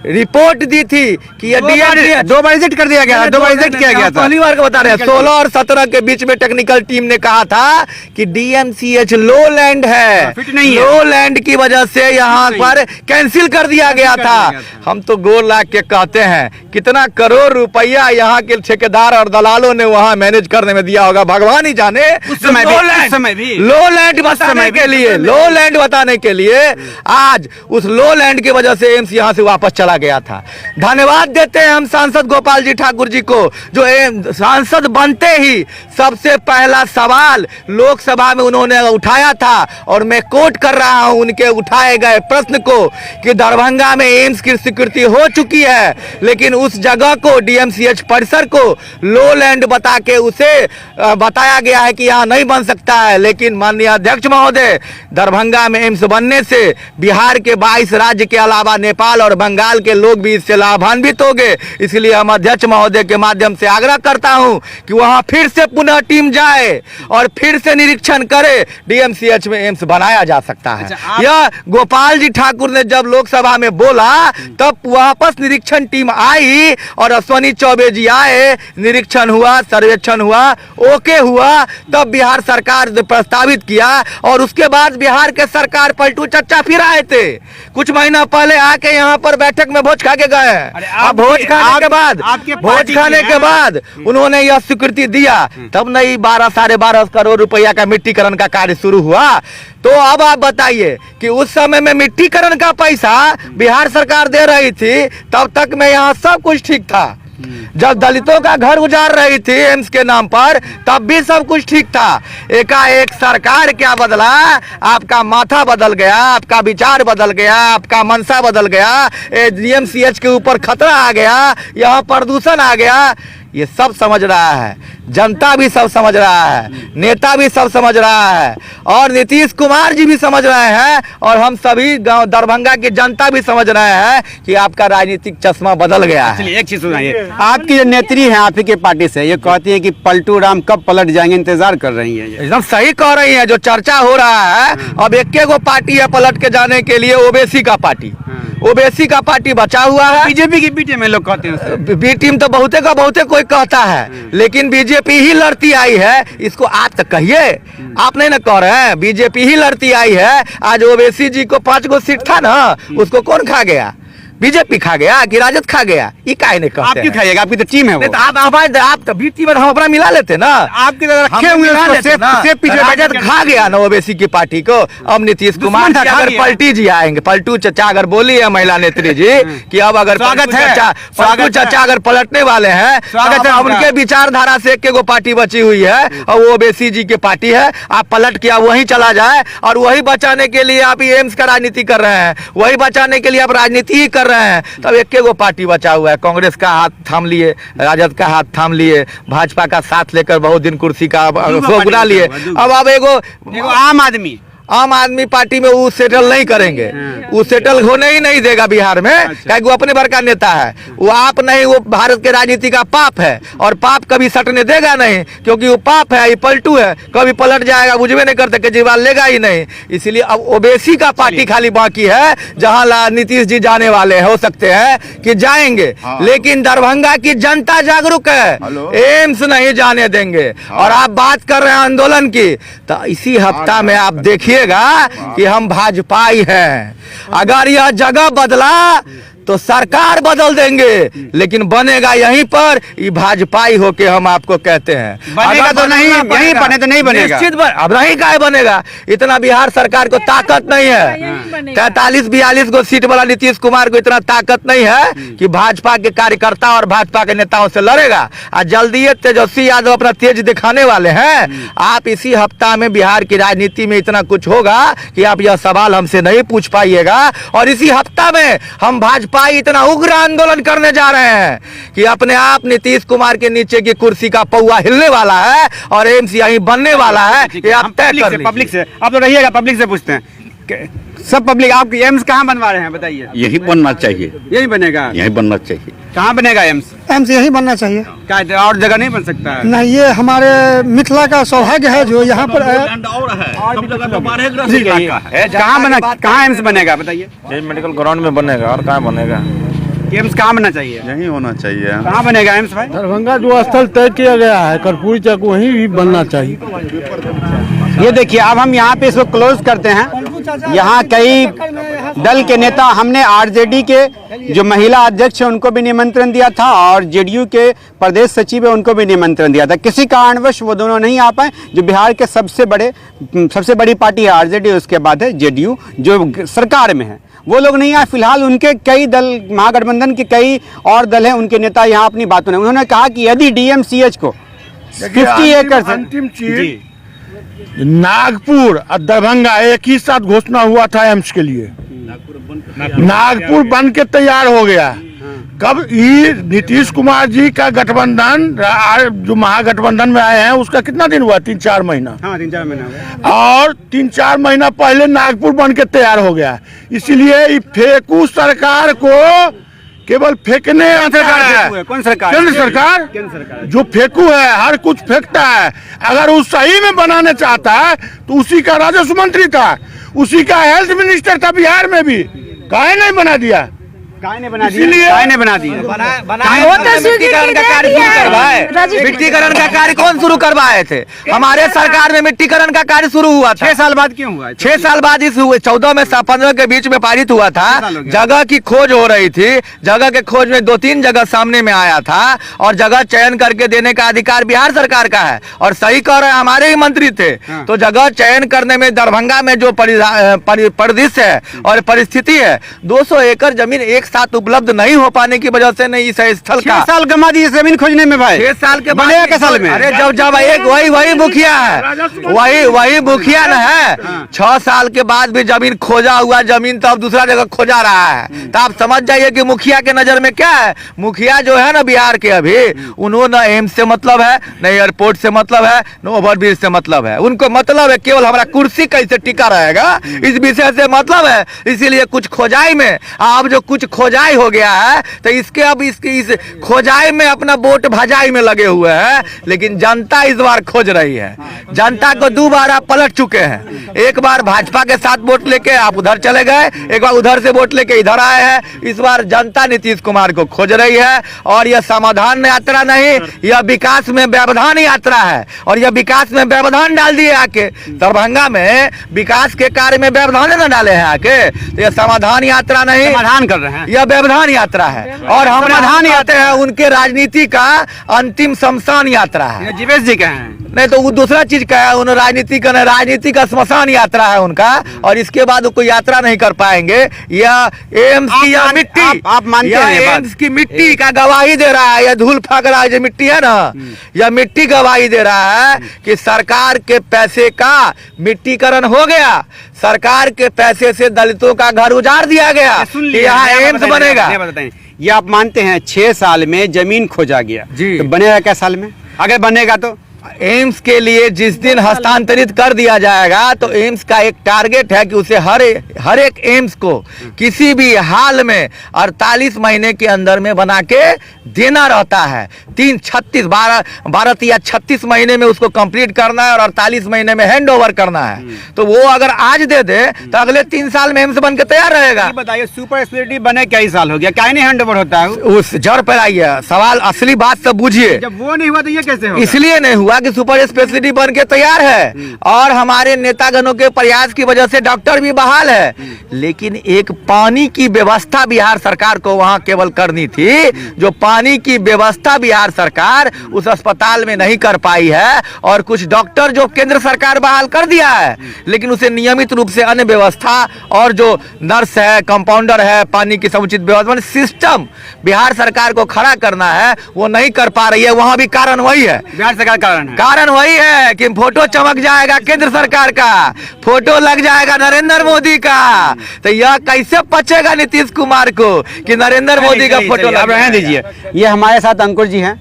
रिपोर्ट दी थी कि ये दो बार रिजेक्ट कर दिया गया था, 2 बार रिजेक्ट किया गया था। पहली बार का बता रहे हैं 16 और 17 के बीच में टेक्निकल टीम ने कहा था कि डीएमसीएच लो लैंड है, फिट नहीं है। लो लैंड की वजह से यहाँ पर कैंसिल कर दिया गया था। हम तो गोर लाख के कहते हैं कितना करोड़ रुपया यहाँ के ठेकेदार और दलालों ने वहाँ मैनेज करने में दिया होगा, भगवान ही जाने। उस समय भी लो लैंड बताने के लिए, लो लैंड बताने के लिए आज उस लो लैंड की वजह से एम्स यहाँ से वापस चला गया था। धन्यवाद देते हैं हम सांसद गोपाल जी ठाकुर जी को, जो सांसद बनते ही सबसे पहला सवाल लोकसभा में उन्होंने उठाया था और मैं कोट कर रहा हूं उनके उठाए गए प्रश्न को कि दरभंगा में एम्स की स्वीकृति हो चुकी है, लेकिन उस जगह को डीएमसीएच परिसर को लो लैंड बता के उसे बताया गया है कि यहाँ नहीं बन सकता है। लेकिन माननीय अध्यक्ष महोदय, दरभंगा में एम्स बनने से बिहार के 22 राज्य के अलावा नेपाल और बंगाल के लोग भी इससे लाभान्वित होंगे। इसलिए हम अध्यक्ष महोदय के माध्यम से आग्रह करता हूं कि वहां फिर से पुनः टीम जाए और फिर से निरीक्षण करे, डीएमसीएच में एम्स बनाया जा सकता है। यह गोपाल जी ठाकुर ने जब लोकसभा में बोला तब वापस निरीक्षण टीम आई और अश्वनी चौबे जी आए, निरीक्षण हुआ, सर्वेक्षण हुआ, ओके हुआ, तब बिहार सरकार ने प्रस्तावित किया और उसके बाद बिहार के सरकार पलटू चच्चा फिर आए थे। कुछ महीना पहले आके यहाँ पर बैठक में भोज खा के गए। अब भोज खाने के बाद उन्होंने यह स्वीकृति दिया, तब नहीं 12 साढ़े 12 करोड़ रुपया का मिट्टीकरण का कार्य शुरू हुआ। तो अब आप बताइए कि उस समय में मिट्टीकरण का पैसा बिहार सरकार दे रही थी, तब तक में यहाँ सब कुछ ठीक था। जब दलितों का घर उजाड़ रही थी एम्स के नाम पर, तब भी सब कुछ ठीक था। एकाएक सरकार क्या बदला, आपका माथा बदल गया, आपका विचार बदल गया, आपका मनसा बदल गया, डीएमसीएच के ऊपर खतरा आ गया, यहाँ प्रदूषण आ गया। ये सब समझ रहा है, जनता भी सब समझ रहा है, नेता भी सब समझ रहा है और नीतीश कुमार जी भी समझ रहे हैं और हम सभी गांव दरभंगा की जनता भी समझ रहे हैं कि आपका राजनीतिक चश्मा बदल गया है। चलिए एक चीज सुनाइए, आपकी जो नेत्री है आप ही के पार्टी से, ये कहती है कि पलटू राम कब पलट जाएंगे, इंतजार कर रही है। एकदम सही कह रही है। जो चर्चा हो रहा है, अब एक गो पार्टी है पलट के जाने के लिए, ओबीसी का पार्टी। ओबीसी का पार्टी बचा हुआ है। बीजेपी की बी टीम में लोग कहते हैं, बी टीम तो बहुते का बहुते कोई कहता है, लेकिन बीजेपी ही लड़ती आई है। इसको आप तो कहिए, आप नहीं ना कह रहे हैं, बीजेपी ही लड़ती आई है। आज ओबीसी जी को 5 गो सीट था ना, उसको कौन खा गया? बीजेपी खा गया कि राजद खा गया? ये काहे नहीं कहते? आप क्यों खाइएगा, आपकी तो टीम है वो। तो आप तो बी टीम में हम अपना मिला लेते ना, आपकी तरह रखे हुए राजद खा गया ना ओबीसी की पार्टी को। अब नीतीश कुमार जी अगर पलटी जी आएंगे, पलटू चचा अगर बोली है महिला नेत्री जी कि अब अगर पलटू चचा अगर पलटने वाले हैं, स्वागत है। उनके विचारधारा से एक गो पार्टी बची हुई है और वो ओबीसी जी की पार्टी है। आप पलट के वही चला जाए और वही बचाने के लिए आप एम्स का राजनीति कर रहे हैं, वही बचाने के लिए आप राजनीति ही कर रहे हैं। तब एक गो पार्टी बचा हुआ है, कांग्रेस का हाथ थाम लिए, राजद का हाथ थाम लिए, भाजपा का साथ लेकर बहुत दिन कुर्सी का गुना लिए। अब एगो आम आदमी पार्टी में वो सेटल नहीं करेंगे, वो सेटल होने ही नहीं देगा बिहार में, क्योंकि वो अपने भर का नेता है। वो आप नहीं, वो भारत के राजनीति का पाप है और पाप कभी सटने देगा नहीं, क्योंकि वो पाप है, ये पलटू है, कभी पलट जाएगा बुझवे नहीं करते, केजरीवाल लेगा ही नहीं। इसलिए अब ओबीसी का पार्टी खाली बाकी है, जहां नीतीश जी जाने वाले हो सकते हैं कि जाएंगे। लेकिन दरभंगा की जनता जागरूक है, एम्स नहीं जाने देंगे। और आप बात कर रहे हैं आंदोलन की, तो इसी हफ्ता में आप देखिए कि हम भाजपाई हैं। अगर यह जगह बदला तो सरकार बदल देंगे, लेकिन बनेगा यहीं पर ये भाजपाई होके हम आपको कहते हैं। बनेगा तो नहीं, यहीं बने तो नहीं बनेगा, निश्चित अब नहीं काहे बनेगा। इतना बिहार सरकार को ताकत नहीं है, 43-42 गो सीट वाला नीतीश कुमार को इतना ताकत नहीं है कि भाजपा के कार्यकर्ता और भाजपा के नेताओं से लड़ेगा। आज जल्दी तेजस्वी यादव अपना तेज दिखाने वाले हैं। आप इसी हफ्ता में बिहार की राजनीति में इतना कुछ होगा कि आप यह सवाल हमसे नहीं पूछ पाइएगा। और इसी हफ्ता में हम भाजपा इतना उग्र आंदोलन करने जा रहे हैं कि अपने आप नीतीश कुमार के नीचे की कुर्सी का पौवा हिलने वाला है और एम्स यहीं बनने वाला है। ये आप तय कर लीजिए। पब्लिक से आप तो रहिएगा, पब्लिक से पूछते हैं, सब पब्लिक आप एम्स कहाँ बनवा रहे हैं बताइए? यही बनना चाहिए, यही बनेगा, यही बनना चाहिए। कहाँ बनेगा एम्स? एम्स यही बनना चाहिए। क्या और जगह नहीं बन सकता है? नहीं, ये हमारे मिथिला का सौभाग्य है जो यहाँ पर कहाँ एम्स बनेगा बताइए? मेडिकल ग्राउंड में बनेगा और कहाँ बनेगा? कि एम्स कहाँ बनना चाहिए? यही होना चाहिए। कहाँ बनेगा एम्स भाई? दरभंगा जो स्थल तय किया गया है कर्पूरी तक वहीं भी बनना चाहिए। ये देखिए, अब हम यहाँ पे इसको क्लोज करते हैं। यहाँ कई दल के नेता, हमने आरजेडी के जो महिला अध्यक्ष है उनको भी निमंत्रण दिया था और जेडीयू के प्रदेश सचिव है उनको भी निमंत्रण दिया था। किसी कारणवश वो दोनों नहीं आ पाए। जो बिहार के सबसे बड़ी पार्टी है आरजेडी, उसके बाद है जेडीयू जो सरकार में है, वो लोग नहीं आए। फिलहाल उनके कई दल, महागठबंधन के कई और दल हैं, उनके नेता यहाँ अपनी बातों ने उन्होंने कहा कि यदि डीएमसीएच को 50 एकड़ से अंतिम चीज नागपुर और दरभंगा एक ही साथ घोषणा हुआ था एम्स के लिए। नागपुर बन के तैयार हो गया। कब ये नीतीश कुमार जी का गठबंधन जो महागठबंधन में आए हैं उसका कितना दिन हुआ? 3-4 महीना। हाँ, 3-4 महीना। और 3-4 महीना पहले नागपुर बन के तैयार हो गया। इसीलिए फेंकू सरकार को केवल फेंकने है। कौन सरकार? केंद्र सरकार। जो फेंकू है, हर कुछ फेंकता है। अगर वो सही में बनाने चाहता है तो उसी का राजस्व मंत्री था, उसी का हेल्थ मिनिस्टर था बिहार में भी, काहे नहीं बना दिया? इसीलिए बना दिया। मिट्टीकरण का कार्य शुरू करवाए। मिट्टीकरण का कार्य कौन शुरू करवाए थे? हमारे सरकार में मिट्टीकरण का कार्य शुरू हुआ था। 6 साल बाद क्यों हुआ? 6 साल बाद इस 14 में 15 के बीच में पारित हुआ था। जगह की खोज हो रही थी। जगह के खोज में 2-3 जगह सामने में आया था और जगह चयन करके देने का अधिकार बिहार सरकार का है। और सही कह रहे हैं, हमारे ही मंत्री थे। तो जगह चयन करने में दरभंगा में जो परिदृश्य है और परिस्थिति है, 200 एकड़ जमीन एक साथ उपलब्ध नहीं हो पाने की वजह से नहीं इस स्थल का 6 साल गमा दिए जमीन खोजने में भाई। 6 साल के बाद बनेगा साल में। अरे जब एक वही मुखिया है, वही मुखिया न है। 6 साल के बाद भी जमीन खोजा हुआ जमीन तो अब दूसरा जगह खोजा रहा है। तो आप समझ जाइए कि मुखिया के नजर में क्या है। मुखिया जो है ना बिहार के, अभी उन्होंने एम्स से मतलब है, न एयरपोर्ट से मतलब है, न ओवरब्रिज से मतलब है। उनको मतलब है केवल हमारा कुर्सी कैसे टिका रहेगा, इस विषय से मतलब है। इसीलिए कुछ खोजाई में, अब जो कुछ खोजाई हो गया है तो इसके अब इसकी इस खोजाई में अपना वोट भजाई में लगे हुए हैं। लेकिन जनता इस बार खोज रही है। जनता को 2 बार आप पलट चुके हैं। एक बार भाजपा के साथ वोट लेके आप उधर चले गए, एक बार उधर से वोट लेके इधर आए हैं। इस बार जनता नीतीश कुमार को खोज रही है। और यह समाधान यात्रा नहीं, यह विकास में व्यवधान यात्रा है। और यह विकास में व्यवधान डाल दिए आके। दरभंगा में विकास के कार्य में व्यवधान न डाले हैं आके, तो यह समाधान यात्रा नहीं, समाधान कर रहे हैं। यह व्यवधान यात्रा है। और हम समाधान आते हैं उनके राजनीति का अंतिम शमशान यात्रा है। जीवेश जी का है, नहीं तो वो दूसरा चीज का है। उन राजनीति का श्मशान यात्रा है उनका। और इसके बाद वो कोई यात्रा नहीं कर पाएंगे। यह एम्स की यह मिट्टी, आप मानते हैं एम्स की मिट्टी का गवाही दे रहा है। यह धूल फेंक रहा है जो मिट्टी है ना, यह मिट्टी गवाही दे रहा है कि सरकार के पैसे का मिट्टीकरण हो गया। सरकार के पैसे से दलितों का घर उजाड़ दिया गया। यहाँ एम्स बनेगा। ये आप मानते हैं 6 साल में जमीन खोजा गया जी। तो बनेगा क्या साल में? अगर बनेगा तो एम्स के लिए जिस दिन हस्तांतरित कर दिया जाएगा तो एम्स का एक टारगेट है कि उसे हर एक एम्स को किसी भी हाल में 48 महीने के अंदर में बना के देना रहता है। 12 या 36 महीने में उसको कंप्लीट करना है और 48 महीने में हैंड ओवर करना है। तो वो अगर आज दे दे तो अगले 3 साल में एम्स बन के तैयार रहेगा। बताइए, सुपर स्पेशलिटी बने कई साल हो गया, क्या नहीं हैंड ओवर होता है? उस जड़ पर आइए, सवाल असली बात तो बूझिए। जब वो नहीं हुआ तो ये कैसे होगा? इसलिए नहीं हुआ कि सुपर स्पेशलिटी बन के तैयार है और हमारे नेतागणों के प्रयास की वजह से डॉक्टर भी बहाल है। लेकिन एक पानी की व्यवस्था बिहार सरकार को वहां केवल करनी थी, जो पानी की व्यवस्था बिहार सरकार उस अस्पताल में नहीं कर पाई है। और कुछ डॉक्टर जो केंद्र सरकार बहाल कर दिया है, लेकिन उसे नियमित रूप से अन्य व्यवस्था और जो नर्स है, कंपाउंडर है, पानी की समुचित व्यवस्था सिस्टम बिहार सरकार को खड़ा करना है, वो नहीं कर पा रही है। वहां भी कारण वही है, बिहार सरकार कारण वही है कि फोटो चमक जाएगा केंद्र सरकार का, फोटो लग जाएगा नरेंद्र मोदी का। तो यह कैसे पचेगा नीतीश कुमार को कि नरेंद्र मोदी का फोटो लग रहने दीजिए। ये हमारे साथ अंकुर जी हैं।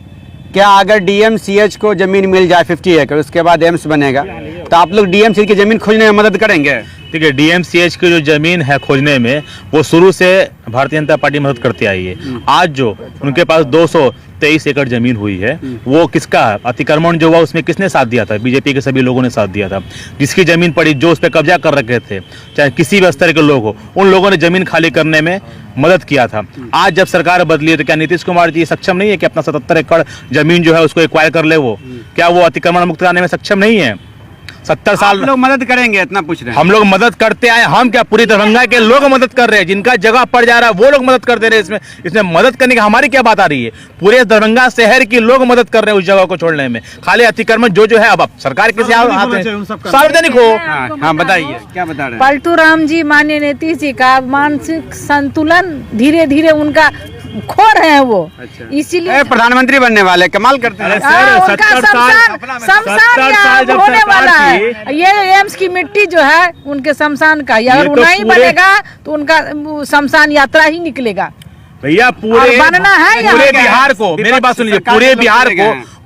क्या अगर डीएमसीएच को जमीन मिल जाए 50 एकड़, उसके बाद एम्स बनेगा, तो आप लोग डीएमसीएच की जमीन खोजने में मदद करेंगे? देखिए, डीएमसीएच की जो जमीन है खोजने में, वो शुरू से भारतीय जनता पार्टी मदद करती आई है। आज जो उनके पास 223 एकड़ जमीन हुई है, वो किसका अतिक्रमण जो हुआ उसमें किसने साथ दिया था? बीजेपी के सभी लोगों ने साथ दिया था। जिसकी जमीन पड़ी, जो उस पर कब्जा कर रखे थे, चाहे किसी भी स्तर के लोग हो, उन लोगों ने जमीन खाली करने में मदद किया था। आज जब सरकार बदली है तो क्या नीतीश कुमार जी सक्षम नहीं है कि अपना 77 एकड़ जमीन जो है उसको एक्वायर कर ले? वो क्या वो अतिक्रमण मुक्त कराने में सक्षम नहीं है? 70 साल लोग मदद करेंगे इतना पूछ रहे हैं। हम लोग मदद करते आए, हम क्या पूरी दरभंगा के लोग मदद कर रहे हैं, जिनका जगह पड़ जा रहा है वो लोग मदद कर दे रहे हैं। इसमें मदद करने की हमारी क्या बात आ रही है? पूरे दरभंगा शहर की लोग मदद कर रहे हैं उस जगह को छोड़ने में। खाली अतिक्रमण जो है अब सरकार के सार्वजनिक हो। हाँ बताइए क्या बता रहे हैं? पलटू राम जी माननीय नीतीश जी का मानसिक संतुलन धीरे धीरे उनका खो रहे हैं वो। इसीलिए प्रधानमंत्री बनने वाले कमाल करते हैं। उनका शमशान यहाँ होने वाला है। ये एम्स की मिट्टी जो है उनके शमशान का, अगर वो नहीं बनेगा तो उनका शमशान यात्रा ही निकलेगा भैया। पूरे बनना है पूरे बिहार को, मेरी बात सुन लीजिए,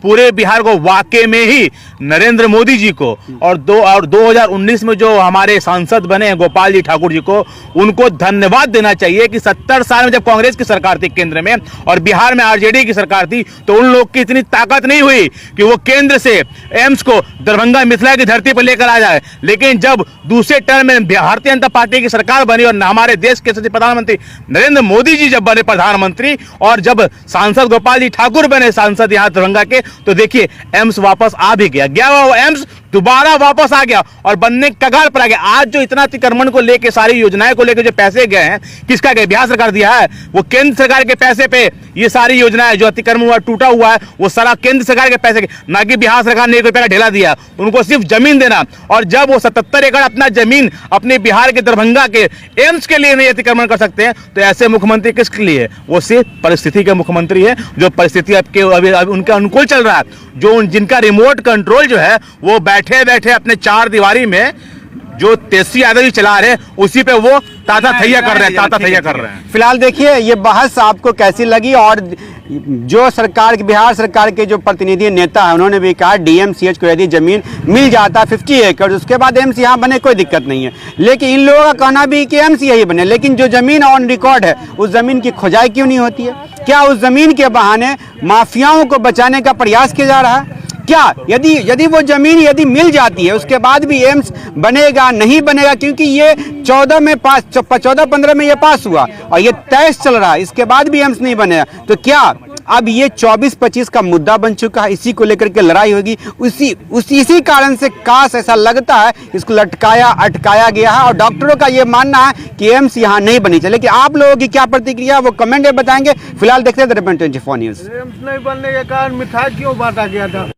पूरे बिहार को वाकई में ही नरेंद्र मोदी जी को और 2019 में जो हमारे सांसद बने हैं गोपाल जी ठाकुर जी को, उनको धन्यवाद देना चाहिए कि 70 साल में जब कांग्रेस की सरकार थी केंद्र में और बिहार में आरजेडी की सरकार थी तो उन लोग की इतनी ताकत नहीं हुई कि वो केंद्र से एम्स को दरभंगा मिथिला की धरती पर लेकर आ जाए। लेकिन जब दूसरे टर्म में भारतीय जनता पार्टी की सरकार बनी और हमारे देश के सचिव प्रधानमंत्री नरेंद्र मोदी जी जब बने प्रधानमंत्री और जब सांसद गोपाल जी ठाकुर बने सांसद यहाँ दरभंगा के, तो देखिए एम्स वापस आ भी गया वो एम्स दोबारा वापस आ गया और बनने के कगार पर आ गया। आज जो इतना अतिक्रमण को लेके सारी योजनाएं को लेकर जो पैसे गए हैं, किसका गए? बिहार सरकार दिया है। वो केंद्र सरकार के पैसे पे ये सारी योजनाएं जो अतिक्रमण हुआ टूटा हुआ है वो सारा केंद्र सरकार के पैसे के, ना कि बिहार सरकार ने 1 रुपया ढेला दिया। उनको सिर्फ जमीन देना, और जब वो 77 एकड़ अपना जमीन अपने बिहार के दरभंगा के एम्स के लिए नहीं अतिक्रमण कर सकते हैं तो ऐसे मुख्यमंत्री किसके लिए? वो सिर्फ परिस्थिति के मुख्यमंत्री है, जो परिस्थिति अभी उनके अनुकूल चल रहा है, जो जिनका रिमोट कंट्रोल जो है वो बैठे बैठे अपने 4 दीवारी में जो तेजस्वी यादव जी चला रहे हैं उसी पे वो ताता थैया कर रहे हैं। फिलहाल देखिए ये बहस आपको कैसी लगी, और जो सरकार बिहार सरकार के जो प्रतिनिधि नेता है उन्होंने भी कहा डीएमसीएच को यदि जमीन मिल जाता 50 एकड़ उसके बाद एम्स यहाँ बने कोई दिक्कत नहीं है। लेकिन इन लोगों का कहना भी कि एम्स यही बने, लेकिन जो जमीन ऑन रिकॉर्ड है उस जमीन की खुदाई क्यों नहीं होती है? क्या उस जमीन के बहाने माफियाओं को बचाने का प्रयास किया जा रहा है? क्या यदि वो जमीन यदि मिल जाती है उसके बाद भी एम्स बनेगा नहीं बनेगा? क्योंकि ये 14-15 में ये पास हुआ और ये 23 चल रहा है, इसके बाद भी एम्स नहीं बनेगा। तो क्या अब ये 24-25 का मुद्दा बन चुका है, इसी को लेकर के लड़ाई होगी? इसी कारण से काश ऐसा लगता है इसको अटकाया गया है, और डॉक्टरों का ये मानना है कि एम्स यहाँ नहीं बनी चाहिए। लेकिन आप लोगों की क्या प्रतिक्रिया वो कमेंट में बताएंगे। फिलहाल देखते हैं दर्पण 24 न्यूज। एम्स नहीं बनने के कारण मिठाई क्यों बांटा गया था?